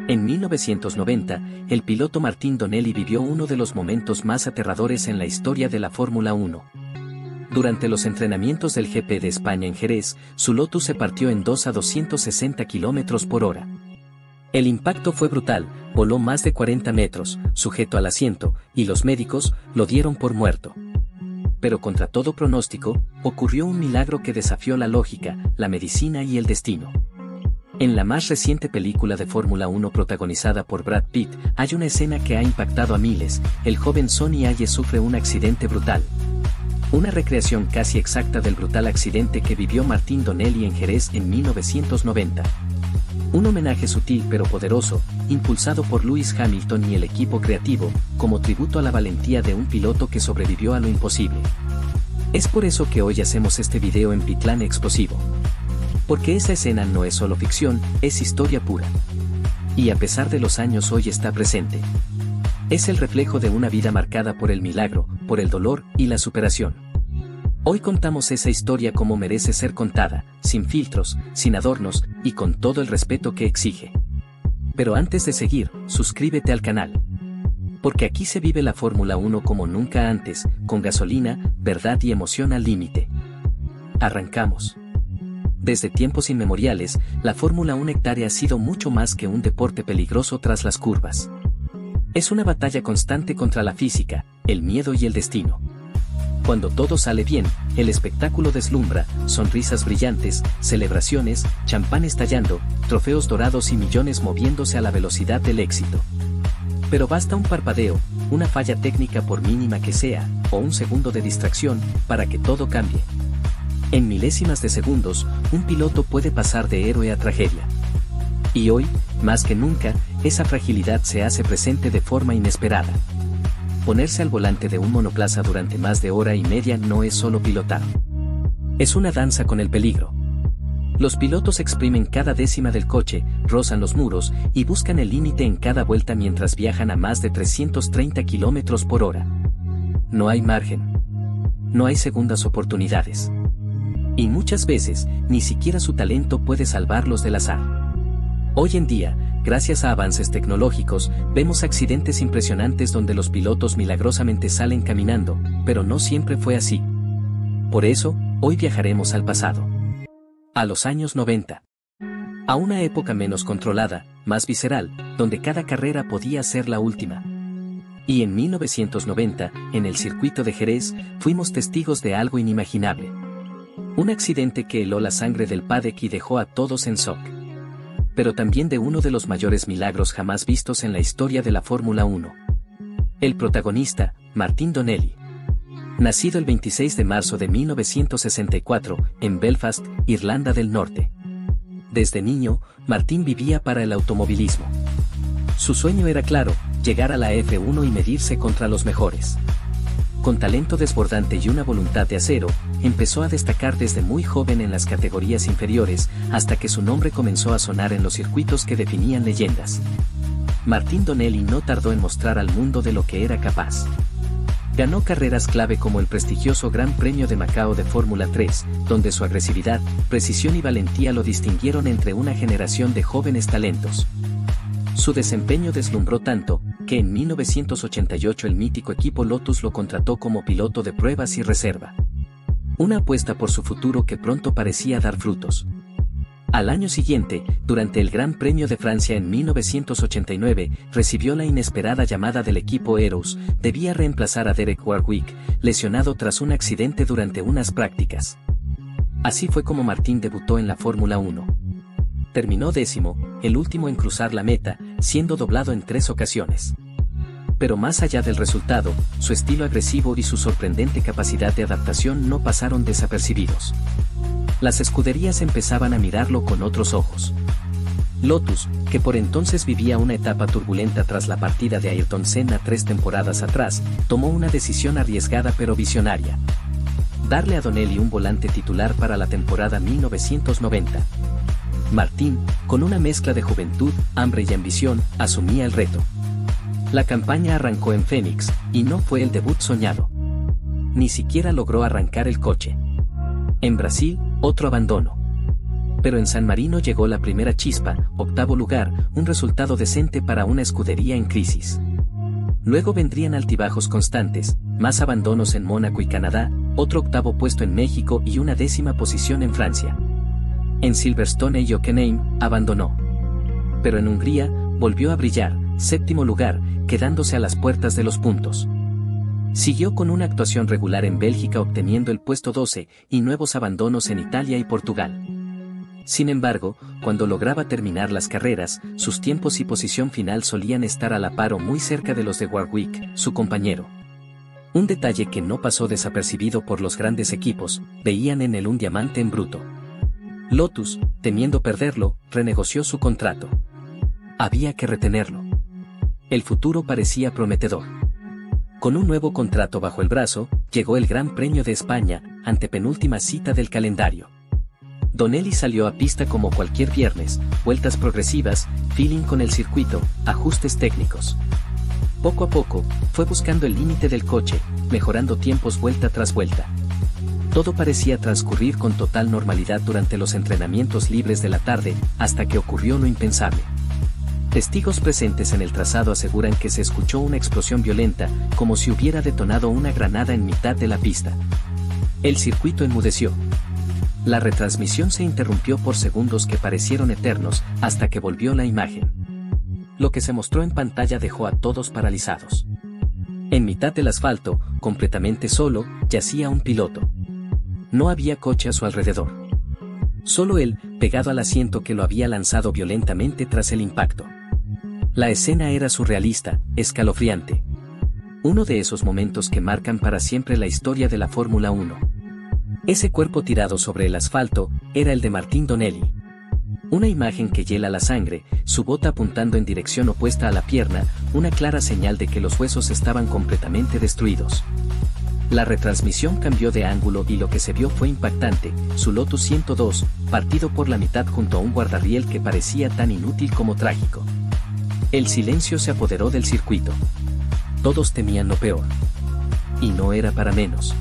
En 1990, el piloto Martín Donelli vivió uno de los momentos más aterradores en la historia de la Fórmula 1. Durante los entrenamientos del GP de España en Jerez, su Lotus se partió en dos a 260 km por hora. El impacto fue brutal, voló más de 40 metros, sujeto al asiento, y los médicos lo dieron por muerto. Pero contra todo pronóstico, ocurrió un milagro que desafió la lógica, la medicina y el destino. En la más reciente película de Fórmula 1 protagonizada por Brad Pitt, hay una escena que ha impactado a miles. El joven Sonny Hayes sufre un accidente brutal. Una recreación casi exacta del brutal accidente que vivió Martín Donelli en Jerez en 1990. Un homenaje sutil pero poderoso, impulsado por Lewis Hamilton y el equipo creativo, como tributo a la valentía de un piloto que sobrevivió a lo imposible. Es por eso que hoy hacemos este video en Pitlane Explosivo. Porque esa escena no es solo ficción, es historia pura. Y a pesar de los años hoy está presente. Es el reflejo de una vida marcada por el milagro, por el dolor y la superación. Hoy contamos esa historia como merece ser contada, sin filtros, sin adornos, y con todo el respeto que exige. Pero antes de seguir, suscríbete al canal. Porque aquí se vive la Fórmula 1 como nunca antes, con gasolina, verdad y emoción al límite. Arrancamos. Desde tiempos inmemoriales, la Fórmula 1 hectárea ha sido mucho más que un deporte peligroso tras las curvas. Es una batalla constante contra la física, el miedo y el destino. Cuando todo sale bien, el espectáculo deslumbra, sonrisas brillantes, celebraciones, champán estallando, trofeos dorados y millones moviéndose a la velocidad del éxito. Pero basta un parpadeo, una falla técnica por mínima que sea, o un segundo de distracción, para que todo cambie. En milésimas de segundos, un piloto puede pasar de héroe a tragedia. Y hoy, más que nunca, esa fragilidad se hace presente de forma inesperada. Ponerse al volante de un monoplaza durante más de hora y media no es solo pilotar. Es una danza con el peligro. Los pilotos exprimen cada décima del coche, rozan los muros y buscan el límite en cada vuelta mientras viajan a más de 330 km por hora. No hay margen. No hay segundas oportunidades. Y muchas veces, ni siquiera su talento puede salvarlos del azar. Hoy en día, gracias a avances tecnológicos, vemos accidentes impresionantes donde los pilotos milagrosamente salen caminando, pero no siempre fue así. Por eso, hoy viajaremos al pasado. A los años 90. A una época menos controlada, más visceral, donde cada carrera podía ser la última. Y en 1990, en el circuito de Jerez, fuimos testigos de algo inimaginable. Un accidente que heló la sangre del paddock y dejó a todos en shock. Pero también de uno de los mayores milagros jamás vistos en la historia de la Fórmula 1. El protagonista, Martín Donelli. Nacido el 26 de marzo de 1964, en Belfast, Irlanda del Norte. Desde niño, Martín vivía para el automovilismo. Su sueño era claro, llegar a la F1 y medirse contra los mejores. Con talento desbordante y una voluntad de acero, empezó a destacar desde muy joven en las categorías inferiores, hasta que su nombre comenzó a sonar en los circuitos que definían leyendas. Martín Donelli no tardó en mostrar al mundo de lo que era capaz. Ganó carreras clave como el prestigioso Gran Premio de Macao de Fórmula 3, donde su agresividad, precisión y valentía lo distinguieron entre una generación de jóvenes talentos. Su desempeño deslumbró tanto, que en 1988 el mítico equipo Lotus lo contrató como piloto de pruebas y reserva. Una apuesta por su futuro que pronto parecía dar frutos. Al año siguiente, durante el Gran Premio de Francia en 1989, recibió la inesperada llamada del equipo Eros, debía reemplazar a Derek Warwick, lesionado tras un accidente durante unas prácticas. Así fue como Martín debutó en la Fórmula 1. Terminó décimo, el último en cruzar la meta, siendo doblado en 3 ocasiones. Pero más allá del resultado, su estilo agresivo y su sorprendente capacidad de adaptación no pasaron desapercibidos. Las escuderías empezaban a mirarlo con otros ojos. Lotus, que por entonces vivía una etapa turbulenta tras la partida de Ayrton Senna 3 temporadas atrás, tomó una decisión arriesgada pero visionaria. Darle a Donelli un volante titular para la temporada 1990. Martín, con una mezcla de juventud, hambre y ambición, asumía el reto. La campaña arrancó en Phoenix, y no fue el debut soñado. Ni siquiera logró arrancar el coche. En Brasil, otro abandono. Pero en San Marino llegó la primera chispa, 8º lugar, un resultado decente para una escudería en crisis. Luego vendrían altibajos constantes, más abandonos en Mónaco y Canadá, otro 8º puesto en México y una 10ª posición en Francia. En Silverstone y Hockenheim, abandonó. Pero en Hungría, volvió a brillar, 7º lugar, quedándose a las puertas de los puntos. Siguió con una actuación regular en Bélgica obteniendo el puesto 12 y nuevos abandonos en Italia y Portugal. Sin embargo, cuando lograba terminar las carreras, sus tiempos y posición final solían estar a la par o muy cerca de los de Warwick, su compañero. Un detalle que no pasó desapercibido por los grandes equipos, veían en él un diamante en bruto. Lotus, temiendo perderlo, renegoció su contrato. Había que retenerlo. El futuro parecía prometedor. Con un nuevo contrato bajo el brazo, llegó el Gran Premio de España, antepenúltima cita del calendario. Donelli salió a pista como cualquier viernes, vueltas progresivas, feeling con el circuito, ajustes técnicos. Poco a poco, fue buscando el límite del coche, mejorando tiempos vuelta tras vuelta. Todo parecía transcurrir con total normalidad durante los entrenamientos libres de la tarde, hasta que ocurrió lo impensable. Testigos presentes en el trazado aseguran que se escuchó una explosión violenta, como si hubiera detonado una granada en mitad de la pista. El circuito enmudeció. La retransmisión se interrumpió por segundos que parecieron eternos, hasta que volvió la imagen. Lo que se mostró en pantalla dejó a todos paralizados. En mitad del asfalto, completamente solo, yacía un piloto. No había coche a su alrededor. Solo él, pegado al asiento que lo había lanzado violentamente tras el impacto. La escena era surrealista, escalofriante. Uno de esos momentos que marcan para siempre la historia de la Fórmula 1. Ese cuerpo tirado sobre el asfalto, era el de Martín Donelli. Una imagen que hiela la sangre, su bota apuntando en dirección opuesta a la pierna, una clara señal de que los huesos estaban completamente destruidos. La retransmisión cambió de ángulo y lo que se vio fue impactante, su Lotus 102, partido por la mitad junto a un guardarriel que parecía tan inútil como trágico. El silencio se apoderó del circuito. Todos temían lo peor. Y no era para menos.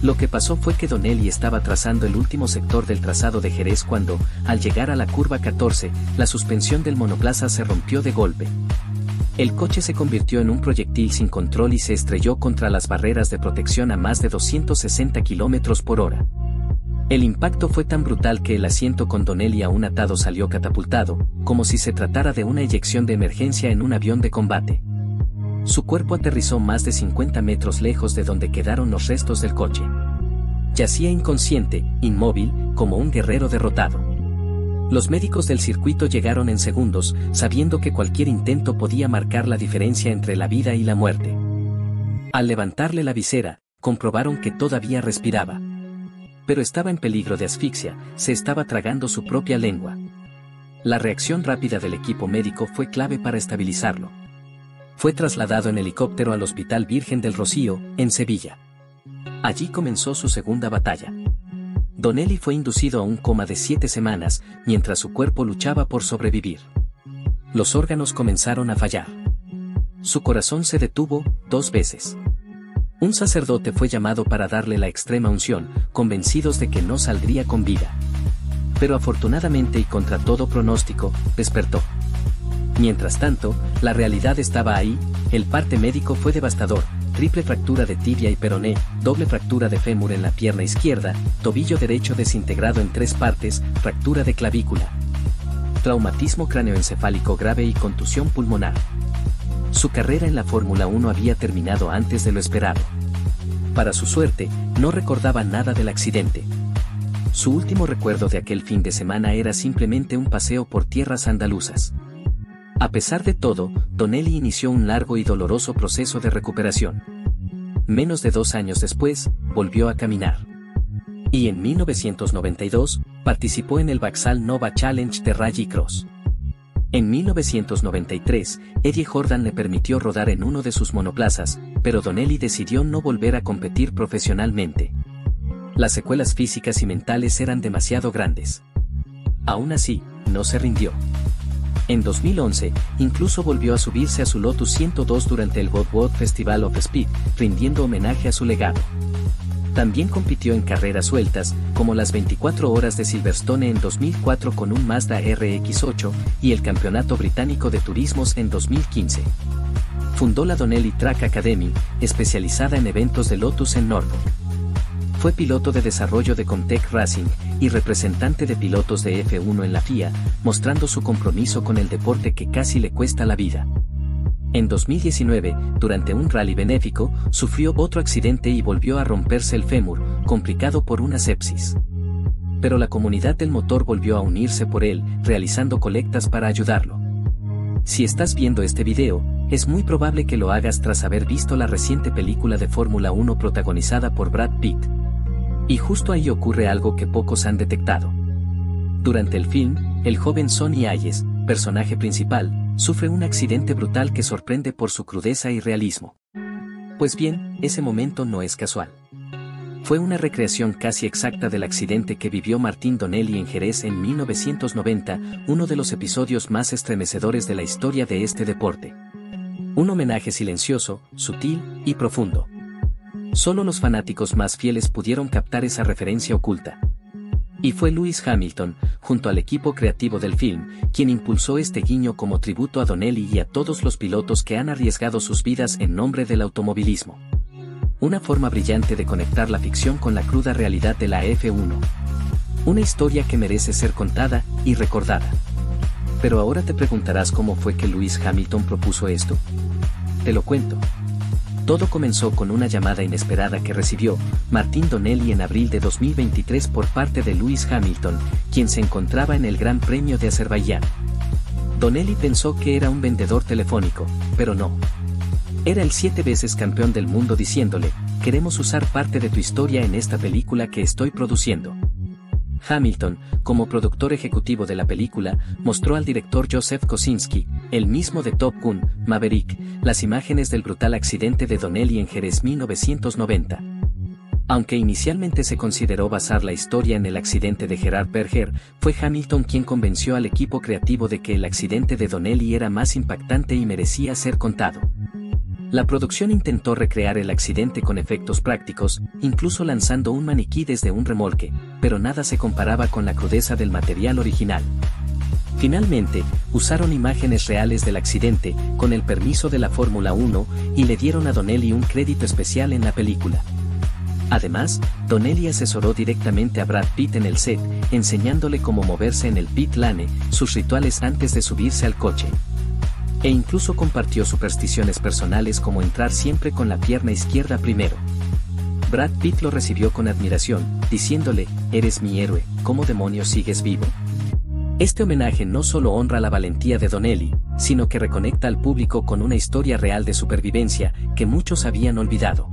Lo que pasó fue que Donelli estaba trazando el último sector del trazado de Jerez cuando, al llegar a la curva 14, la suspensión del monoplaza se rompió de golpe. El coche se convirtió en un proyectil sin control y se estrelló contra las barreras de protección a más de 260 km por hora. El impacto fue tan brutal que el asiento con Donelli aún atado salió catapultado, como si se tratara de una eyección de emergencia en un avión de combate. Su cuerpo aterrizó más de 50 metros lejos de donde quedaron los restos del coche. Yacía inconsciente, inmóvil, como un guerrero derrotado. Los médicos del circuito llegaron en segundos, sabiendo que cualquier intento podía marcar la diferencia entre la vida y la muerte. Al levantarle la visera, comprobaron que todavía respiraba. Pero estaba en peligro de asfixia, se estaba tragando su propia lengua. La reacción rápida del equipo médico fue clave para estabilizarlo. Fue trasladado en helicóptero al Hospital Virgen del Rocío, en Sevilla. Allí comenzó su segunda batalla. Donelli fue inducido a un coma de 7 semanas, mientras su cuerpo luchaba por sobrevivir. Los órganos comenzaron a fallar. Su corazón se detuvo 2 veces. Un sacerdote fue llamado para darle la extrema unción, convencidos de que no saldría con vida. Pero afortunadamente y contra todo pronóstico, despertó. Mientras tanto, la realidad estaba ahí, el parte médico fue devastador, triple fractura de tibia y peroné, doble fractura de fémur en la pierna izquierda, tobillo derecho desintegrado en 3 partes, fractura de clavícula, traumatismo cráneoencefálico grave y contusión pulmonar. Su carrera en la Fórmula 1 había terminado antes de lo esperado. Para su suerte, no recordaba nada del accidente. Su último recuerdo de aquel fin de semana era simplemente un paseo por tierras andaluzas. A pesar de todo, Donelli inició un largo y doloroso proceso de recuperación. Menos de 2 años después, volvió a caminar. Y en 1992, participó en el Vauxhall Nova Challenge de Rallycross. En 1993, Eddie Jordan le permitió rodar en uno de sus monoplazas, pero Donelli decidió no volver a competir profesionalmente. Las secuelas físicas y mentales eran demasiado grandes. Aún así, no se rindió. En 2011, incluso volvió a subirse a su Lotus 102 durante el Goodwood Festival of Speed, rindiendo homenaje a su legado. También compitió en carreras sueltas, como las 24 horas de Silverstone en 2004 con un Mazda RX-8 y el Campeonato Británico de Turismos en 2015. Fundó la Donnelly Track Academy, especializada en eventos de Lotus en Norfolk. Fue piloto de desarrollo de Comtech Racing y representante de pilotos de F1 en la FIA, mostrando su compromiso con el deporte que casi le cuesta la vida. En 2019, durante un rally benéfico, sufrió otro accidente y volvió a romperse el fémur, complicado por una sepsis. Pero la comunidad del motor volvió a unirse por él, realizando colectas para ayudarlo. Si estás viendo este video, es muy probable que lo hagas tras haber visto la reciente película de Fórmula 1 protagonizada por Brad Pitt. Y justo ahí ocurre algo que pocos han detectado. Durante el film, el joven Sonny Hayes, personaje principal, sufre un accidente brutal que sorprende por su crudeza y realismo. Pues bien, ese momento no es casual. Fue una recreación casi exacta del accidente que vivió Martín Donnelly en Jerez en 1990, uno de los episodios más estremecedores de la historia de este deporte. Un homenaje silencioso, sutil y profundo. Solo los fanáticos más fieles pudieron captar esa referencia oculta. Y fue Lewis Hamilton, junto al equipo creativo del film, quien impulsó este guiño como tributo a Donnelly y a todos los pilotos que han arriesgado sus vidas en nombre del automovilismo. Una forma brillante de conectar la ficción con la cruda realidad de la F1. Una historia que merece ser contada y recordada. Pero ahora te preguntarás cómo fue que Lewis Hamilton propuso esto. Te lo cuento. Todo comenzó con una llamada inesperada que recibió Martín Donnelly en abril de 2023 por parte de Lewis Hamilton, quien se encontraba en el Gran Premio de Azerbaiyán. Donnelly pensó que era un vendedor telefónico, pero no. Era el 7 veces campeón del mundo diciéndole: queremos usar parte de tu historia en esta película que estoy produciendo. Hamilton, como productor ejecutivo de la película, mostró al director Joseph Kosinski, el mismo de Top Gun, Maverick, las imágenes del brutal accidente de Donnelly en Jerez 1990. Aunque inicialmente se consideró basar la historia en el accidente de Gerhard Berger, fue Hamilton quien convenció al equipo creativo de que el accidente de Donnelly era más impactante y merecía ser contado. La producción intentó recrear el accidente con efectos prácticos, incluso lanzando un maniquí desde un remolque, pero nada se comparaba con la crudeza del material original. Finalmente, usaron imágenes reales del accidente, con el permiso de la Fórmula 1, y le dieron a Donnelly un crédito especial en la película. Además, Donnelly asesoró directamente a Brad Pitt en el set, enseñándole cómo moverse en el pit lane, sus rituales antes de subirse al coche. E incluso compartió supersticiones personales como entrar siempre con la pierna izquierda primero. Brad Pitt lo recibió con admiración, diciéndole: eres mi héroe, ¿cómo demonios sigues vivo? Este homenaje no solo honra la valentía de Donnelly, sino que reconecta al público con una historia real de supervivencia que muchos habían olvidado.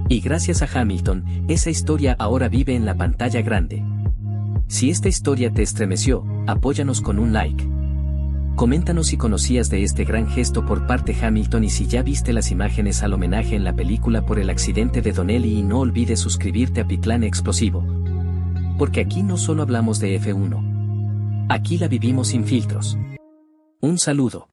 Y gracias a Hamilton, esa historia ahora vive en la pantalla grande. Si esta historia te estremeció, apóyanos con un like. Coméntanos si conocías de este gran gesto por parte de Hamilton y si ya viste las imágenes al homenaje en la película por el accidente de Donnelly, y no olvides suscribirte a Pitlane Explosivo. Porque aquí no solo hablamos de F1. Aquí la vivimos sin filtros. Un saludo.